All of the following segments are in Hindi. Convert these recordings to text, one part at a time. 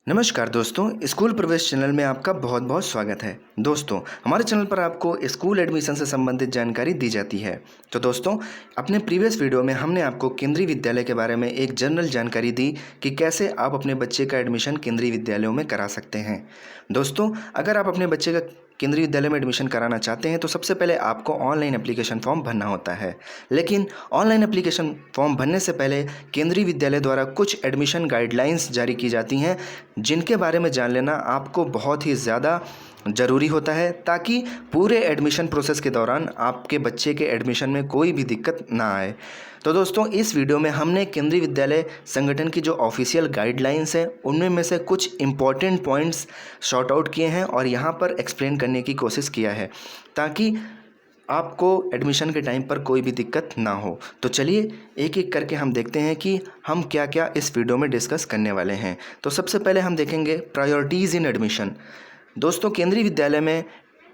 नमस्कार दोस्तों, स्कूल प्रवेश चैनल में आपका बहुत बहुत स्वागत है। दोस्तों, हमारे चैनल पर आपको स्कूल एडमिशन से संबंधित जानकारी दी जाती है। तो दोस्तों, अपने प्रीवियस वीडियो में हमने आपको केंद्रीय विद्यालय के बारे में एक जनरल जानकारी दी कि कैसे आप अपने बच्चे का एडमिशन केंद्रीय विद्यालयों में करा सकते हैं। दोस्तों, अगर आप अपने बच्चे का केंद्रीय विद्यालय में एडमिशन कराना चाहते हैं तो सबसे पहले आपको ऑनलाइन एप्लीकेशन फॉर्म भरना होता है। लेकिन ऑनलाइन एप्लीकेशन फॉर्म भरने से पहले केंद्रीय विद्यालय द्वारा कुछ एडमिशन गाइडलाइंस जारी की जाती हैं, जिनके बारे में जान लेना आपको बहुत ही ज़्यादा ज़रूरी होता है, ताकि पूरे एडमिशन प्रोसेस के दौरान आपके बच्चे के एडमिशन में कोई भी दिक्कत ना आए। तो दोस्तों, इस वीडियो में हमने केंद्रीय विद्यालय संगठन की जो ऑफिशियल गाइडलाइंस है उनमें में से कुछ इम्पॉर्टेंट पॉइंट्स शॉर्ट आउट किए हैं और यहाँ पर एक्सप्लेन करने की कोशिश किया है, ताकि आपको एडमिशन के टाइम पर कोई भी दिक्कत ना हो। तो चलिए एक एक करके हम देखते हैं कि हम क्या क्या इस वीडियो में डिस्कस करने वाले हैं। तो सबसे पहले हम देखेंगे प्रायोरिटीज़ इन एडमिशन। दोस्तों, केंद्रीय विद्यालय में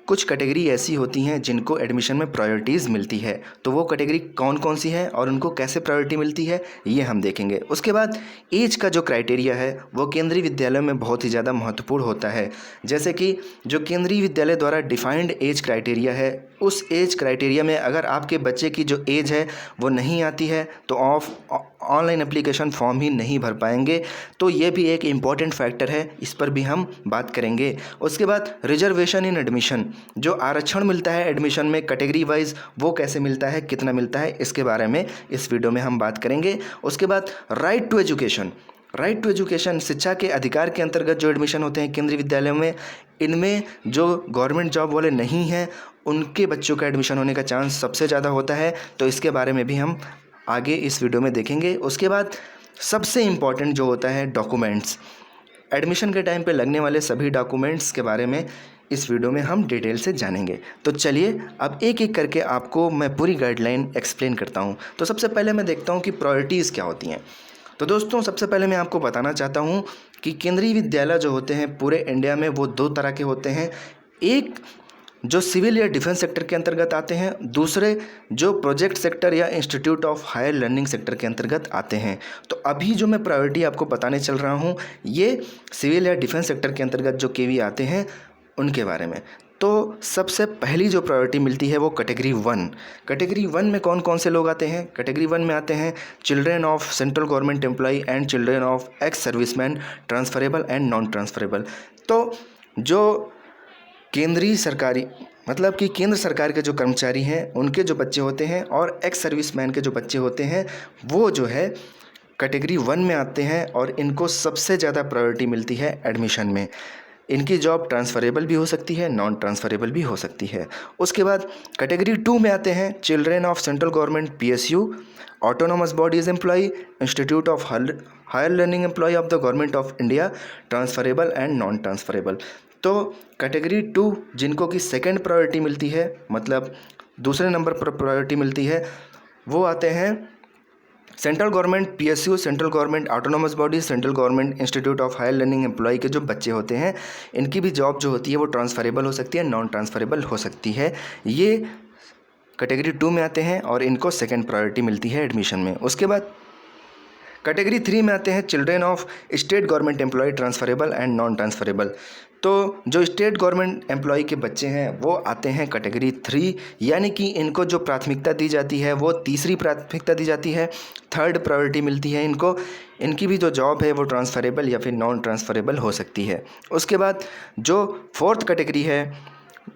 कुछ कैटेगरी ऐसी होती हैं जिनको एडमिशन में प्रायोरिटीज़ मिलती है। तो वो कैटेगरी कौन कौन सी है और उनको कैसे प्रायोरिटी मिलती है, ये हम देखेंगे। उसके बाद एज का जो क्राइटेरिया है वो केंद्रीय विद्यालय में बहुत ही ज़्यादा महत्वपूर्ण होता है। जैसे कि जो केंद्रीय विद्यालय द्वारा डिफाइंड एज क्राइटेरिया है, उस एज क्राइटेरिया में अगर आपके बच्चे की जो एज है वो नहीं आती है तो ऑनलाइन एप्लीकेशन फॉर्म ही नहीं भर पाएंगे। तो ये भी एक इम्पॉर्टेंट फैक्टर है, इस पर भी हम बात करेंगे। उसके बाद रिजर्वेशन इन एडमिशन, जो आरक्षण मिलता है एडमिशन में कैटेगरी वाइज, वो कैसे मिलता है, कितना मिलता है, इसके बारे में इस वीडियो में हम बात करेंगे। उसके बाद right to education, right to education शिक्षा के अधिकार के अंतर्गत जो एडमिशन होते हैं केंद्रीय विद्यालयों में, इनमें जो गवर्नमेंट जॉब वाले नहीं हैं उनके बच्चों का एडमिशन होने का चांस सबसे ज़्यादा होता है। तो इसके बारे में भी हम आगे इस वीडियो में देखेंगे। उसके बाद सबसे इम्पॉर्टेंट जो होता है डॉक्यूमेंट्स, एडमिशन के टाइम पे लगने वाले सभी डॉक्यूमेंट्स के बारे में इस वीडियो में हम डिटेल से जानेंगे। तो चलिए अब एक एक करके आपको मैं पूरी गाइडलाइन एक्सप्लेन करता हूँ। तो सबसे पहले मैं देखता हूँ कि प्रायोरिटीज़ क्या होती हैं। तो दोस्तों, सबसे पहले मैं आपको बताना चाहता हूँ कि केंद्रीय विद्यालय जो होते हैं पूरे इंडिया में वो दो तरह के होते हैं। एक जो सिविल या डिफेंस सेक्टर के अंतर्गत आते हैं, दूसरे जो प्रोजेक्ट सेक्टर या institute of higher learning sector के अंतर्गत आते हैं। तो अभी जो मैं प्रायोरिटी आपको बताने चल रहा हूँ ये सिविल या डिफेंस सेक्टर के अंतर्गत जो केवी आते हैं उनके बारे में। तो सबसे पहली जो प्रायोरिटी मिलती है वो कैटेगरी 1। कैटेगरी 1 में कौन कौन से लोग आते हैं? कैटेगरी 1 में आते हैं children of central government employ and children of ex serviceman, transferable and non transferable. तो जो केंद्रीय सरकारी मतलब कि केंद्र सरकार के जो कर्मचारी हैं उनके जो बच्चे होते हैं और एक्स सर्विसमैन के जो बच्चे होते हैं वो जो है कैटेगरी 1 में आते हैं और इनको सबसे ज़्यादा प्रायोरिटी मिलती है एडमिशन में। इनकी जॉब ट्रांसफरेबल भी हो सकती है, नॉन ट्रांसफरेबल भी हो सकती है। उसके बाद कैटेगरी 2 में आते हैं children of central government PSU, autonomous bodies employ, institute of higher learning employ of the government of India, transferable and non transferable. तो कैटेगरी 2 जिनको कि सेकंड प्रायोरिटी मिलती है, मतलब दूसरे नंबर पर प्रायोरिटी मिलती है, वो आते हैं central government PSU, central government autonomous body, central government institute of higher learning employ के जो बच्चे होते हैं इनकी भी जॉब जो होती है वो ट्रांसफरेबल हो सकती है, नॉन ट्रांसफरेबल हो सकती है। ये कैटेगरी 2 में आते हैं और इनको सेकंड प्रायोरिटी मिलती है एडमिशन में। उसके बाद कैटेगरी 3 में आते हैं children of state government employ, transferable and non transferable. तो जो स्टेट गवर्नमेंट एम्प्लॉय के बच्चे हैं वो आते हैं कैटेगरी 3, यानी कि इनको जो प्राथमिकता दी जाती है वो तीसरी प्राथमिकता दी जाती है, थर्ड प्रायोरिटी मिलती है इनको। इनकी भी जो जॉब है वो ट्रांसफरेबल या फिर नॉन ट्रांसफरेबल हो सकती है। उसके बाद जो फोर्थ कैटेगरी है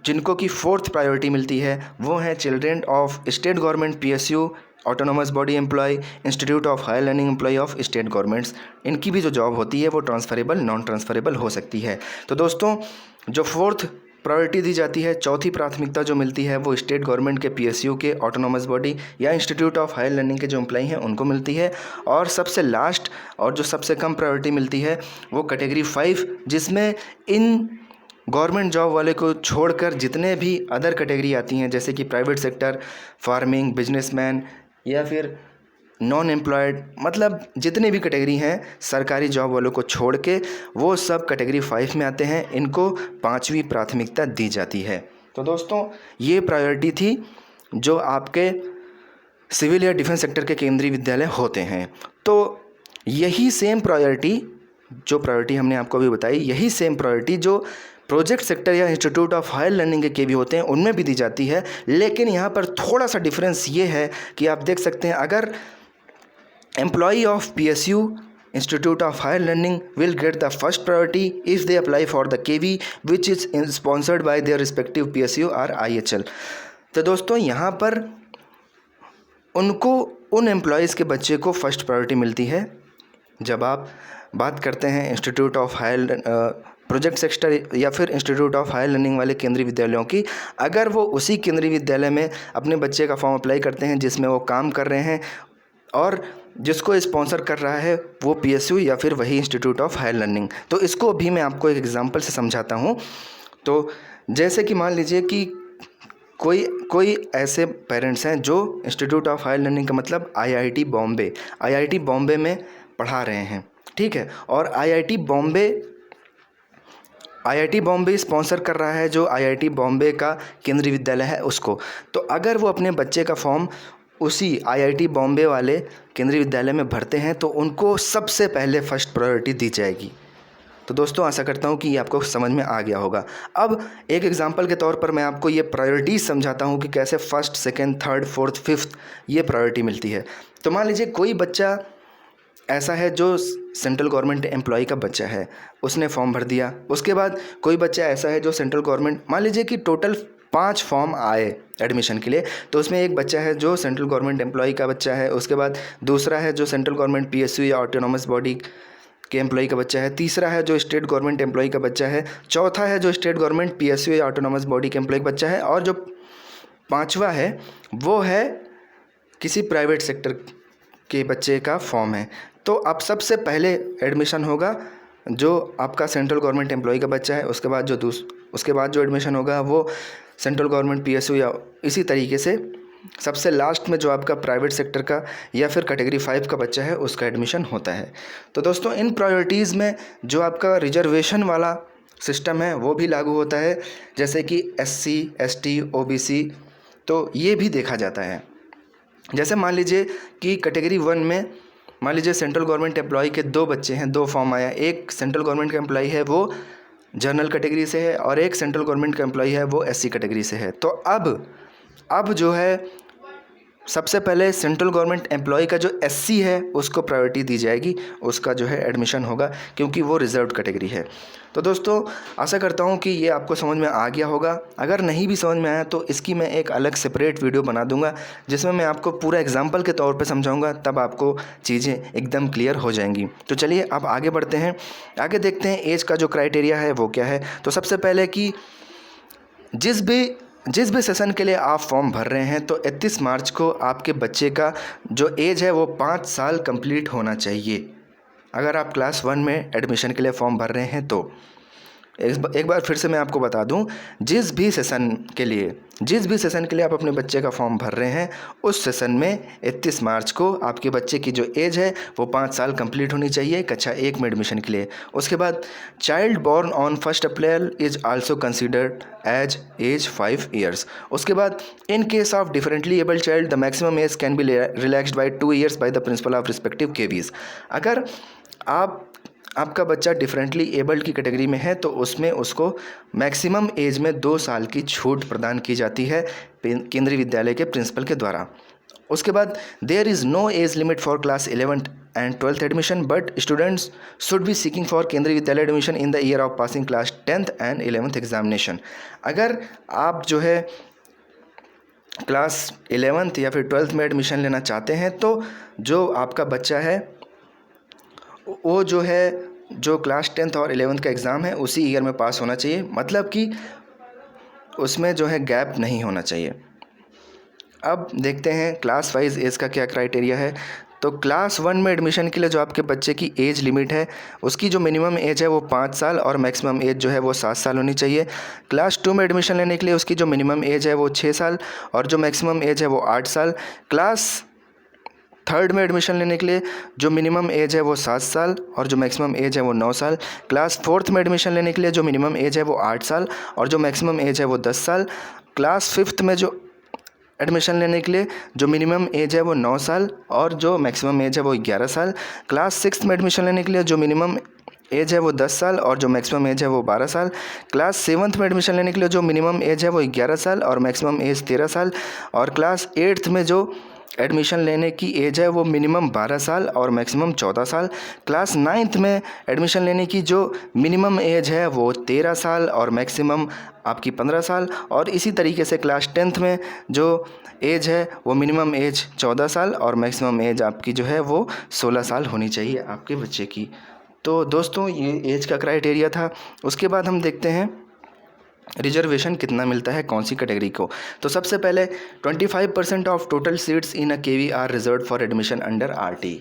जिनको कि फोर्थ प्रायोरिटी मिलती है वो है children of state government PSU, autonomous body employ, institute of higher learning employ of state governments. इनकी भी जो जॉब होती है वो ट्रांसफरेबल, नॉन ट्रांसफरेबल हो सकती है। तो दोस्तों, जो फोर्थ प्रायोरिटी दी जाती है, चौथी प्राथमिकता जो मिलती है वो स्टेट गवर्नमेंट के पीएसयू के, ऑटोनोमस बॉडी या इंस्टीट्यूट ऑफ हायर लर्निंग के जो एम्प्लॉय हैं उनको मिलती है। और सबसे लास्ट और जो सबसे कम प्रायोरिटी मिलती है वो कैटेगरी 5, जिसमें इन गवर्नमेंट जॉब वाले को छोड़कर जितने भी अदर कैटेगरी आती हैं, जैसे कि प्राइवेट सेक्टर, फार्मिंग, बिजनेसमैन या फिर नॉन एम्प्लॉयड, मतलब जितने भी कैटेगरी हैं सरकारी जॉब वालों को छोड़ के, वो सब कैटेगरी 5 में आते हैं। इनको 5वीं प्राथमिकता दी जाती है। तो दोस्तों, ये प्रायोरिटी थी जो आपके सिविल या डिफेंस सेक्टर के केंद्रीय विद्यालय होते हैं। तो यही सेम प्रायोरिटी जो प्रायोरिटी हमने आपको अभी बताई, यही सेम प्रायोरिटी जो प्रोजेक्ट सेक्टर या इंस्टीट्यूट ऑफ हायर लर्निंग के केवी होते हैं उनमें भी दी जाती है। लेकिन यहाँ पर थोड़ा सा डिफरेंस ये है कि आप देख सकते हैं, अगर employee of PSU Institute of Higher Learning will get the first priority if they apply for the KV which is sponsored by their respective PSU or IHL। तो दोस्तों यहाँ पर उनको उन एम्प्लॉयज़ के बच्चे को फर्स्ट प्रायोरिटी मिलती है। जब आप बात करते हैं institute of higher project sector या फिर इंस्टीट्यूट ऑफ हायर लर्निंग वाले केंद्रीय विद्यालयों की, अगर वो उसी केंद्रीय विद्यालय में अपने बच्चे का फॉर्म अप्लाई करते हैं जिसमें वो काम कर रहे हैं और जिसको स्पॉन्सर कर रहा है वो PSU या फिर वही इंस्टीट्यूट ऑफ हायर लर्निंग। तो इसको भी मैं आपको एक एग्जांपल से समझाता हूँ। तो जैसे कि मान लीजिए कि कोई ऐसे पेरेंट्स हैं जो इंस्टीट्यूट ऑफ हायर लर्निंग का मतलब IIT बॉम्बे में पढ़ा रहे हैं, ठीक है, और IIT बॉम्बे स्पॉन्सर कर रहा है जो IIT बॉम्बे का केंद्रीय विद्यालय है उसको। तो अगर वो अपने बच्चे का फॉर्म उसी IIT बॉम्बे वाले केंद्रीय विद्यालय में भरते हैं तो उनको सबसे पहले फर्स्ट प्रायोरिटी दी जाएगी। तो दोस्तों आशा करता हूँ कि ये आपको समझ में आ गया होगा। अब एक एग्जांपल के तौर पर मैं आपको ये प्रायोरिटीज़ समझाता हूँ कि कैसे first, second, third, fourth, fifth ये प्रायोरिटी मिलती है। तो मान लीजिए कोई बच्चा ऐसा है जो सेंट्रल गवर्नमेंट एम्प्लॉय का बच्चा है, उसने फॉर्म भर दिया। उसके बाद कोई बच्चा ऐसा है जो सेंट्रल गवर्नमेंट, मान लीजिए कि टोटल 5 फॉर्म आए एडमिशन के लिए, तो उसमें एक बच्चा है जो सेंट्रल गवर्नमेंट एम्प्लॉय का बच्चा है, उसके बाद दूसरा है जो सेंट्रल गवर्नमेंट PSU या ऑटोनॉमस बॉडी के एम्प्लॉय का बच्चा है, तीसरा है जो स्टेट गवर्नमेंट एम्प्लॉय का बच्चा है, चौथा है जो स्टेट गवर्नमेंट PSU या ऑटोनॉमस बॉडी के एम्प्लॉय का बच्चा है, और जो पाँचवा है वो है किसी प्राइवेट सेक्टर के बच्चे का फॉर्म है। तो अब सबसे पहले एडमिशन होगा जो आपका सेंट्रल गवर्नमेंट एम्प्लॉय का बच्चा है, उसके बाद जो एडमिशन होगा वो सेंट्रल गवर्नमेंट PSU या इसी तरीके से सबसे लास्ट में जो आपका प्राइवेट सेक्टर का या फिर कैटेगरी 5 का बच्चा है उसका एडमिशन होता है। तो दोस्तों इन प्रायोरिटीज़ में जो आपका रिजर्वेशन वाला सिस्टम है वो भी लागू होता है, जैसे कि SC, ST, OBC, तो ये भी देखा जाता है। जैसे मान लीजिए कि कैटेगरी 1 में मान लीजिए सेंट्रल गवर्नमेंट एम्प्लॉय के 2 बच्चे हैं, 2 फॉर्म आया, एक सेंट्रल गवर्नमेंट का एम्प्लॉय है वो जनरल कैटेगरी से है और एक सेंट्रल गवर्नमेंट का एम्प्लॉय है वो SC कैटेगरी से है। तो अब जो है सबसे पहले सेंट्रल गवर्नमेंट एम्प्लॉय का जो SC है उसको प्रायोरिटी दी जाएगी, उसका जो है एडमिशन होगा क्योंकि वो रिजर्व्ड कैटेगरी है। तो दोस्तों आशा करता हूँ कि ये आपको समझ में आ गया होगा। अगर नहीं भी समझ में आया तो इसकी मैं एक अलग सेपरेट वीडियो बना दूंगा जिसमें मैं आपको पूरा एग्जाम्पल के तौर पर समझाऊँगा, तब आपको चीज़ें एकदम क्लियर हो जाएंगी। तो चलिए अब आगे बढ़ते हैं, आगे देखते हैं एज का जो क्राइटेरिया है वो क्या है। तो सबसे पहले कि जिस भी सेशन के लिए आप फॉर्म भर रहे हैं तो 31 मार्च को आपके बच्चे का जो एज है वो 5 साल कंप्लीट होना चाहिए। अगर आप क्लास 1 में एडमिशन के लिए फॉर्म भर रहे हैं तो एक बार फिर से मैं आपको बता दूं, जिस भी सेशन के लिए आप अपने बच्चे का फॉर्म भर रहे हैं उस सेशन में 31 मार्च को आपके बच्चे की जो एज है वो 5 साल कंप्लीट होनी चाहिए कक्षा 1 में एडमिशन के लिए। उसके बाद child born on 1 April is also considered as age 5 years. उसके बाद in case of differently abled child the maximum age can be relaxed by 2 years by the principal of respective KVs. अगर आपका बच्चा डिफरेंटली एबल्ड की कैटेगरी में है तो उसमें उसको मैक्सिमम एज में 2 साल की छूट प्रदान की जाती है केंद्रीय विद्यालय के प्रिंसिपल के द्वारा। उसके बाद there is no age limit for class 11th and 12th admission but students should be seeking for Kendriya Vidyalaya admission in the year of passing class 10th and 11th examination. अगर आप जो है क्लास 11th या फिर 12th में एडमिशन लेना चाहते हैं तो जो आपका बच्चा है वो जो क्लास 10th और 11th का एग्ज़ाम है उसी ईयर में पास होना चाहिए, मतलब कि उसमें जो है गैप नहीं होना चाहिए। अब देखते हैं क्लास वाइज एज का क्या क्राइटेरिया है। तो क्लास 1 में एडमिशन के लिए जो आपके बच्चे की एज लिमिट है उसकी जो मिनिमम एज है वो 5 साल और मैक्सिमम एज जो है वो 7 साल होनी चाहिए। क्लास 2 में एडमिशन लेने के लिए उसकी जो मिनिमम एज है वो 6 साल और जो मैक्सिमम एज है वो 8 साल। क्लास 3rd में एडमिशन लेने के लिए जो मिनिमम एज है वो 7 साल और जो मैक्सिमम एज है वो 9 साल। क्लास 4th में एडमिशन लेने के लिए जो मिनिमम एज है वो 8 साल और जो मैक्सिमम एज है वो 10 साल। क्लास 5th में जो एडमिशन लेने के लिए जो मिनिमम एज है वो 9 साल और जो मैक्सिमम एज है वो 11 साल। क्लास 6th में एडमिशन लेने के लिए जो मिनिमम एज है वो 10 साल और जो मैक्सिमम एज है वो 12 साल। क्लास 7th में एडमिशन लेने के लिए जो मिनिमम एज है वो 11 साल और मैक्सिमम एज 13 साल। और क्लास 8th में जो एडमिशन लेने की एज है वो मिनिमम 12 साल और मैक्सिमम 14 साल। क्लास 9th में एडमिशन लेने की जो मिनिमम एज है वो 13 साल और मैक्सिमम आपकी 15 साल। और इसी तरीके से क्लास 10th में जो एज है वो मिनिमम एज 14 साल और मैक्सिमम एज आपकी जो है वो 16 साल होनी चाहिए आपके बच्चे की। तो दोस्तों ये एज का क्राइटेरिया था। उसके बाद हम देखते हैं रिजर्वेशन कितना मिलता है कौन सी कैटेगरी को। तो सबसे पहले 25% of total seats in a KV are reserve for admission under RTE.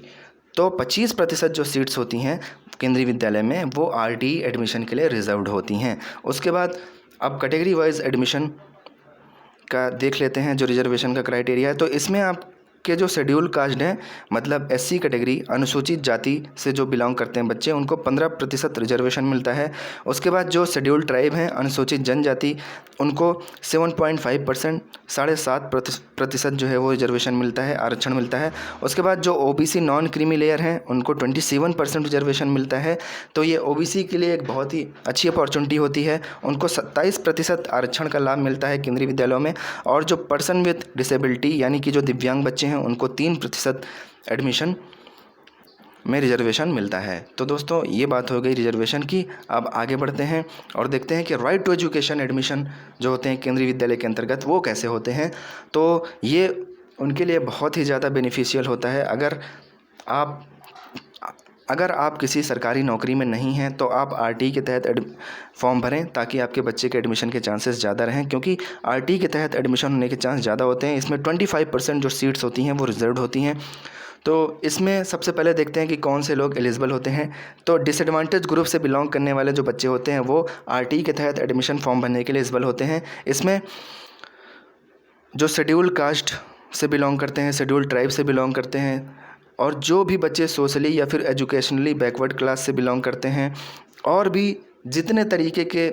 तो 25% जो सीट्स होती हैं केंद्रीय विद्यालय में वो आरटी एडमिशन के लिए रिजर्व्ड होती हैं। उसके बाद अब कैटेगरी वाइज एडमिशन का देख लेते हैं जो रिजर्वेशन का क्राइटेरिया है। तो इसमें आपके जो शेड्यूल कास्ट हैं मतलब एससी कैटेगरी अनुसूचित जाति से जो बिलोंग करते हैं बच्चे उनको 15% रिजर्वेशन मिलता है। उसके बाद जो शेड्यूल ट्राइब हैं अनुसूचित जनजाति उनको 7.5% 7.5% जो है वो रिजर्वेशन मिलता है आरक्षण मिलता है। उसके बाद जो ओबीसी नॉन क्रीमी लेयर हैं उनको 27% रिजर्वेशन मिलता है। तो ये ओबीसी के लिए एक बहुत ही अच्छी अपॉर्चुनिटी होती है। उनको 27% आरक्षण का लाभ मिलता है केंद्रीय विद्यालयों में। और जो पर्सन विथ डिसेबिलिटी यानी कि जो दिव्यांग बच्चे हैं उनको 3% एडमिशन में रिजर्वेशन मिलता है। तो दोस्तों ये बात हो गई रिजर्वेशन की। अब आगे बढ़ते हैं और देखते हैं कि राइट टू एजुकेशन एडमिशन जो होते हैं केंद्रीय विद्यालय के अंतर्गत वो कैसे होते हैं। तो ये उनके लिए बहुत ही ज़्यादा बेनिफिशियल होता है। अगर आप किसी सरकारी नौकरी में नहीं हैं तो आप आरटी के तहत फॉर्म भरें ताकि आपके बच्चे के एडमिशन के चांसेस ज़्यादा रहें, क्योंकि आरटी के तहत एडमिशन होने के चांस ज़्यादा होते हैं। इसमें 25% जो सीट्स होती हैं वो रिजर्व होती हैं। तो इसमें सबसे पहले देखते हैं कि कौन से लोग एलिजिबल होते हैं। तो डिसएडवांटेज ग्रुप से बिलोंग करने वाले जो बच्चे होते हैं वो आरटी के तहत एडमिशन फॉर्म भरने के लिए एलिजिबल होते हैं। इसमें जो शेड्यूल कास्ट से बिलोंग करते हैं, शेड्यूल ट्राइब से बिलोंग करते हैं और जो भी बच्चे सोशली या फिर एजुकेशनली बैकवर्ड क्लास से बिलोंग करते हैं और भी जितने तरीके के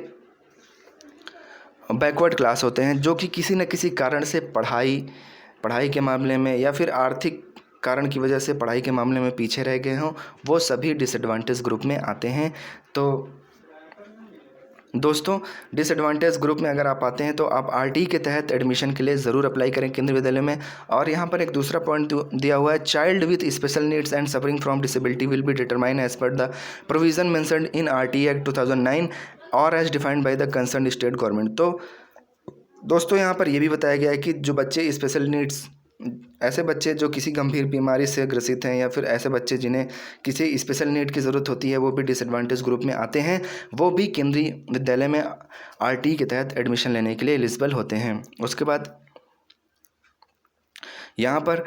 बैकवर्ड क्लास होते हैं जो कि किसी न किसी कारण से पढ़ाई के मामले में या फिर आर्थिक कारण की वजह से पढ़ाई के मामले में पीछे रह गए हों, वो सभी डिसएडवांटेज ग्रुप में आते हैं। तो दोस्तों डिसएडवांटेज ग्रुप में अगर आप आते हैं तो आप आरटी के तहत एडमिशन के लिए ज़रूर अप्लाई करें केंद्रीय विद्यालय में। और यहाँ पर एक दूसरा पॉइंट दिया हुआ है, child with special needs and suffering from disability will be determine as per the provision mentioned in RT act 2009 और as defined by the concern state government. तो दोस्तों यहाँ पर यह भी बताया गया है कि जो बच्चे स्पेशल नीड्स, ऐसे बच्चे जो किसी गंभीर बीमारी से ग्रसित हैं या फिर ऐसे बच्चे जिन्हें किसी स्पेशल नीड की ज़रूरत होती है वो भी डिसएडवांटेज ग्रुप में आते हैं, वो भी केंद्रीय विद्यालय में आरटी के तहत एडमिशन लेने के लिए एलिजिबल होते हैं। उसके बाद यहाँ पर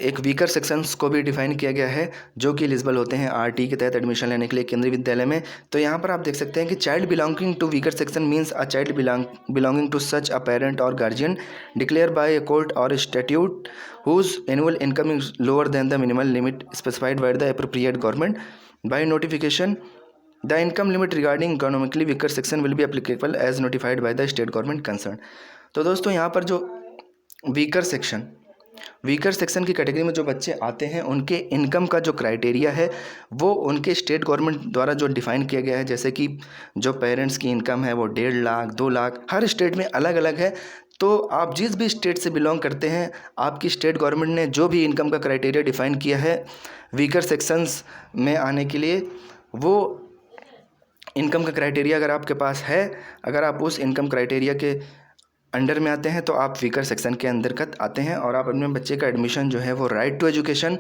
एक वीकर सेक्शंस को भी डिफाइन किया गया है जो कि एलिजिबल होते हैं आरटी के तहत एडमिशन लेने के लिए केंद्रीय विद्यालय में। तो यहाँ पर आप देख सकते हैं कि child belonging to weaker section means a child belonging to such a parent और guardian declare by a court और statute whose annual income is lower than the minimal limit specified by the appropriate government by notification. The income limit regarding economically weaker section will be applicable as notified by the state government concern. तो दोस्तों यहाँ पर जो वीकर सेक्शन की कैटेगरी में जो बच्चे आते हैं उनके इनकम का जो क्राइटेरिया है वो उनके स्टेट गवर्नमेंट द्वारा जो डिफ़ाइन किया गया है। जैसे कि जो पेरेंट्स की इनकम है वो 1.5 लाख 2 लाख, हर स्टेट में अलग अलग है। तो आप जिस भी स्टेट से बिलोंग करते हैं, आपकी स्टेट गवर्नमेंट ने जो भी इनकम का क्राइटेरिया डिफ़ाइन किया है वीकर सेक्शंस में आने के लिए, वो इनकम का क्राइटेरिया अगर आपके पास है, अगर आप उस इनकम क्राइटेरिया के अंडर में आते हैं तो आप वीकर सेक्शन के अंतर्गत आते हैं और आप अपने बच्चे का एडमिशन जो है वो राइट टू एजुकेशन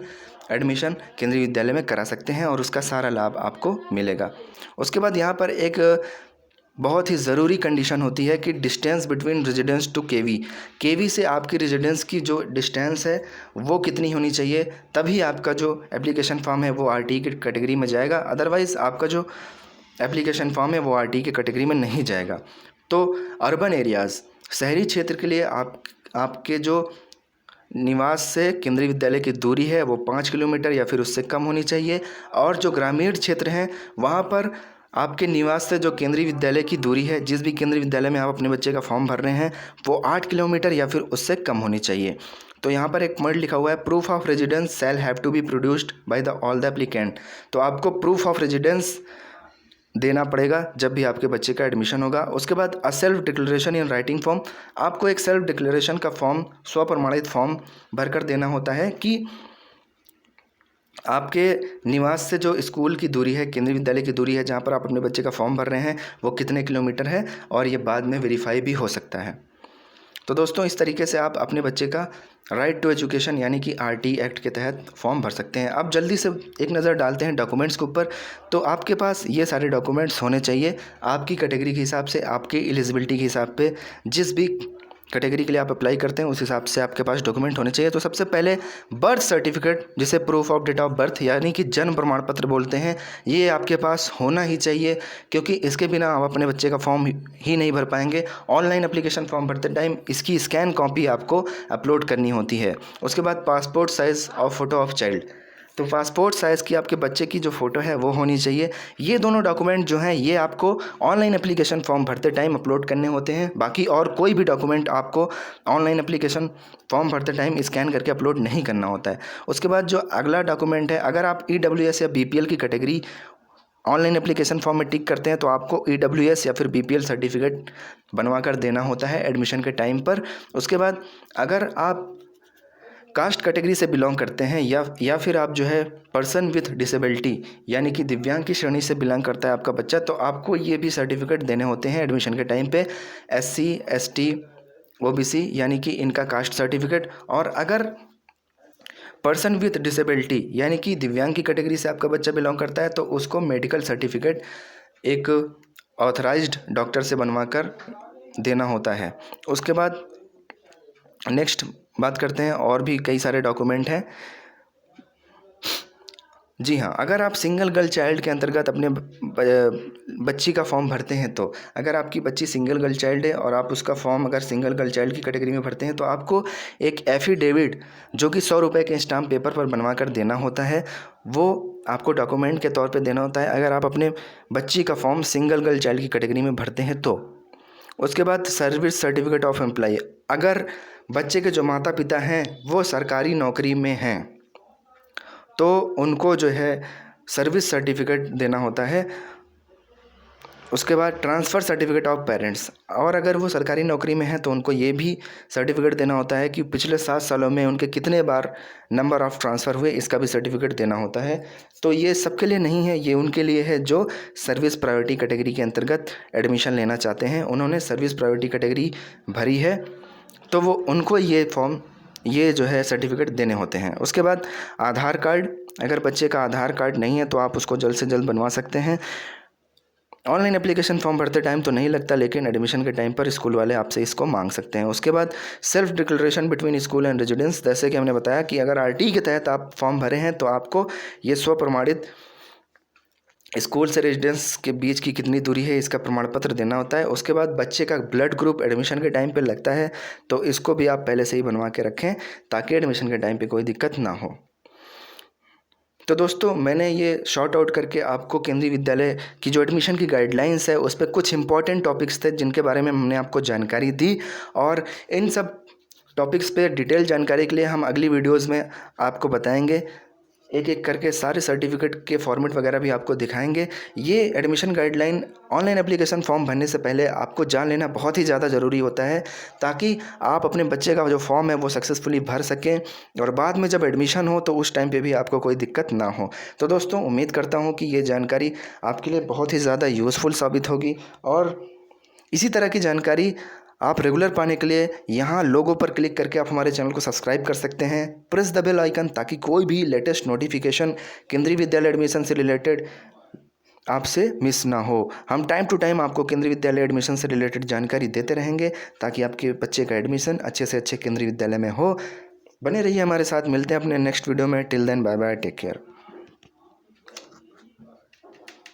एडमिशन केंद्रीय विद्यालय में करा सकते हैं और उसका सारा लाभ आपको मिलेगा। उसके बाद यहाँ पर एक बहुत ही ज़रूरी कंडीशन होती है कि डिस्टेंस बिटवीन रेजिडेंस टू केवी से आपकी रेजिडेंस की जो डिस्टेंस है वो कितनी होनी चाहिए, तभी आपका जो एप्लीकेशन फॉर्म है वो आरटी की कैटेगरी में जाएगा। अदरवाइज़ आपका जो एप्लीकेशन फॉर्म है वो आरटी की कैटेगरी में नहीं जाएगा। तो अर्बन एरियाज़, शहरी क्षेत्र के लिए आपके जो निवास से केंद्रीय विद्यालय की दूरी है वो 5 किलोमीटर या फिर उससे कम होनी चाहिए। और जो ग्रामीण क्षेत्र हैं वहाँ पर आपके निवास से जो केंद्रीय विद्यालय की दूरी है, जिस भी केंद्रीय विद्यालय में आप अपने बच्चे का फॉर्म भर रहे हैं, वो 8 किलोमीटर या फिर उससे कम होनी चाहिए। तो यहाँ पर एक पॉइंट लिखा हुआ है, proof of residence shall have to be produced by the all the applicant. तो आपको प्रूफ ऑफ रेजिडेंस देना पड़ेगा जब भी आपके बच्चे का एडमिशन होगा। उसके बाद self declaration in writing form, आपको एक सेल्फ डिक्लेरेशन का फॉर्म, स्वप्रमाणित फॉर्म भरकर देना होता है कि आपके निवास से जो स्कूल की दूरी है, केंद्रीय विद्यालय की दूरी है, जहाँ पर आप अपने बच्चे का फॉर्म भर रहे हैं, वो कितने किलोमीटर है, और ये बाद में वेरीफाई भी हो सकता है। तो दोस्तों, इस तरीके से आप अपने बच्चे का राइट टू एजुकेशन यानी कि आरटी एक्ट के तहत फॉर्म भर सकते हैं। अब जल्दी से एक नज़र डालते हैं डॉक्यूमेंट्स के ऊपर। तो आपके पास ये सारे डॉक्यूमेंट्स होने चाहिए आपकी कैटेगरी के हिसाब से, आपकी एलिजिबिलिटी के हिसाब पे, जिस भी कैटेगरी के लिए आप अप्लाई करते हैं उस हिसाब से आपके पास डॉक्यूमेंट होने चाहिए। तो सबसे पहले बर्थ सर्टिफिकेट, जिसे proof of date of birth यानी कि जन्म प्रमाण पत्र बोलते हैं, ये आपके पास होना ही चाहिए, क्योंकि इसके बिना आप अपने बच्चे का फॉर्म ही नहीं भर पाएंगे। ऑनलाइन एप्लीकेशन फॉर्म भरते टाइम इसकी स्कैन कॉपी आपको अपलोड करनी होती है। उसके बाद पासपोर्ट साइज़ और फोटो ऑफ चाइल्ड, तो पासपोर्ट साइज़ की आपके बच्चे की जो फ़ोटो है वो होनी चाहिए। ये दोनों डॉक्यूमेंट जो हैं ये आपको ऑनलाइन एप्लीकेशन फॉर्म भरते टाइम अपलोड करने होते हैं। बाकी और कोई भी डॉक्यूमेंट आपको ऑनलाइन एप्लीकेशन फॉर्म भरते टाइम स्कैन करके अपलोड नहीं करना होता है। उसके बाद जो अगला डॉक्यूमेंट है, अगर आप EWS या BPL की कैटेगरी ऑनलाइन एप्लीकेशन फॉर्म में टिक करते हैं तो आपको EWS या फिर BPL सर्टिफिकेट बनवा कर देना होता है एडमिशन के टाइम पर। उसके बाद अगर आप कास्ट कैटेगरी से बिलोंग करते हैं या फिर आप जो है पर्सन विथ डिसेबिलिटी यानी कि दिव्यांग की श्रेणी से बिलोंग करता है आपका बच्चा, तो आपको ये भी सर्टिफिकेट देने होते हैं एडमिशन के टाइम पे। SC ST OBC यानी कि इनका कास्ट सर्टिफिकेट, और अगर पर्सन विथ डिसेबिलिटी यानी कि दिव्यांग की कैटेगरी से आपका बच्चा बिलोंग करता है तो उसको मेडिकल सर्टिफिकेट एक ऑथराइज्ड डॉक्टर से बनवा कर देना होता है। उसके बाद नेक्स्ट बात करते हैं, और भी कई सारे डॉक्यूमेंट हैं। जी हाँ, अगर आप सिंगल गर्ल चाइल्ड के अंतर्गत अपने बच्ची का फॉर्म भरते हैं, तो अगर आपकी बच्ची सिंगल गर्ल चाइल्ड है और आप उसका फॉर्म अगर सिंगल गर्ल चाइल्ड की कैटेगरी में भरते हैं तो आपको एक एफिडेविट जो कि 100 रुपये के स्टाम्प पेपर पर बनवा कर देना होता है, वो आपको डॉक्यूमेंट के तौर पर देना होता है अगर आप अपने बच्ची का फॉर्म सिंगल गर्ल चाइल्ड की कैटेगरी में भरते हैं तो। उसके बाद सर्विस सर्टिफिकेट ऑफ एम्प्लॉय, अगर बच्चे के जो माता पिता हैं वो सरकारी नौकरी में हैं तो उनको जो है सर्विस सर्टिफिकेट देना होता है। उसके बाद ट्रांसफ़र सर्टिफिकेट ऑफ पेरेंट्स, और अगर वो सरकारी नौकरी में हैं तो उनको ये भी सर्टिफिकेट देना होता है कि पिछले 7 सालों में उनके कितने बार नंबर ऑफ़ ट्रांसफ़र हुए, इसका भी सर्टिफिकेट देना होता है। तो ये सबके लिए नहीं है, ये उनके लिए है जो सर्विस प्रायोरिटी कैटेगरी के अंतर्गत एडमिशन लेना चाहते हैं। उन्होंने सर्विस प्रायोरिटी कैटेगरी भरी है तो वो उनको ये फॉर्म, ये जो है सर्टिफिकेट देने होते हैं। उसके बाद आधार कार्ड, अगर बच्चे का आधार कार्ड नहीं है तो आप उसको जल्द से जल्द बनवा सकते हैं। ऑनलाइन एप्लीकेशन फॉर्म भरते टाइम तो नहीं लगता, लेकिन एडमिशन के टाइम पर स्कूल वाले आपसे इसको मांग सकते हैं। उसके बाद self declaration between school and residence, जैसे कि हमने बताया कि अगर RT के तहत आप फॉर्म भरे हैं तो आपको ये स्वप्रमाणित स्कूल से रेजिडेंस के बीच की कितनी दूरी है इसका प्रमाण पत्र देना होता है। उसके बाद बच्चे का ब्लड ग्रुप एडमिशन के टाइम पे लगता है तो इसको भी आप पहले से ही बनवा के रखें ताकि एडमिशन के टाइम पे कोई दिक्कत ना हो। तो दोस्तों, मैंने ये शॉर्ट आउट करके आपको केंद्रीय विद्यालय की जो एडमिशन की गाइडलाइंस है उस पर कुछ इंपॉर्टेंट टॉपिक्स थे जिनके बारे में हमने आपको जानकारी दी, और इन सब टॉपिक्स पे डिटेल जानकारी के लिए हम अगली वीडियोज़ में आपको बताएंगे। एक एक करके सारे सर्टिफिकेट के फॉर्मेट वगैरह भी आपको दिखाएंगे। ये admission guideline online application form भरने से पहले आपको जान लेना बहुत ही ज़्यादा ज़रूरी होता है ताकि आप अपने बच्चे का जो फॉर्म है वो सक्सेसफुली भर सकें और बाद में जब एडमिशन हो तो उस टाइम पे भी आपको कोई दिक्कत ना हो। तो दोस्तों, उम्मीद करता हूँ कि ये जानकारी आपके लिए बहुत ही ज़्यादा यूज़फुल साबित होगी, और इसी तरह की जानकारी आप रेगुलर पाने के लिए यहाँ लोगों पर क्लिक करके आप हमारे चैनल को सब्सक्राइब कर सकते हैं। प्रेस द बेल आइकन ताकि कोई भी लेटेस्ट नोटिफिकेशन केंद्रीय विद्यालय एडमिशन से रिलेटेड आपसे मिस ना हो। हम टाइम टू टाइम आपको केंद्रीय विद्यालय एडमिशन से रिलेटेड जानकारी देते रहेंगे ताकि आपके बच्चे का एडमिशन अच्छे से अच्छे केंद्रीय विद्यालय में हो। बने रहिए हमारे साथ, मिलते हैं अपने नेक्स्ट वीडियो में। Till then, bye bye, take care.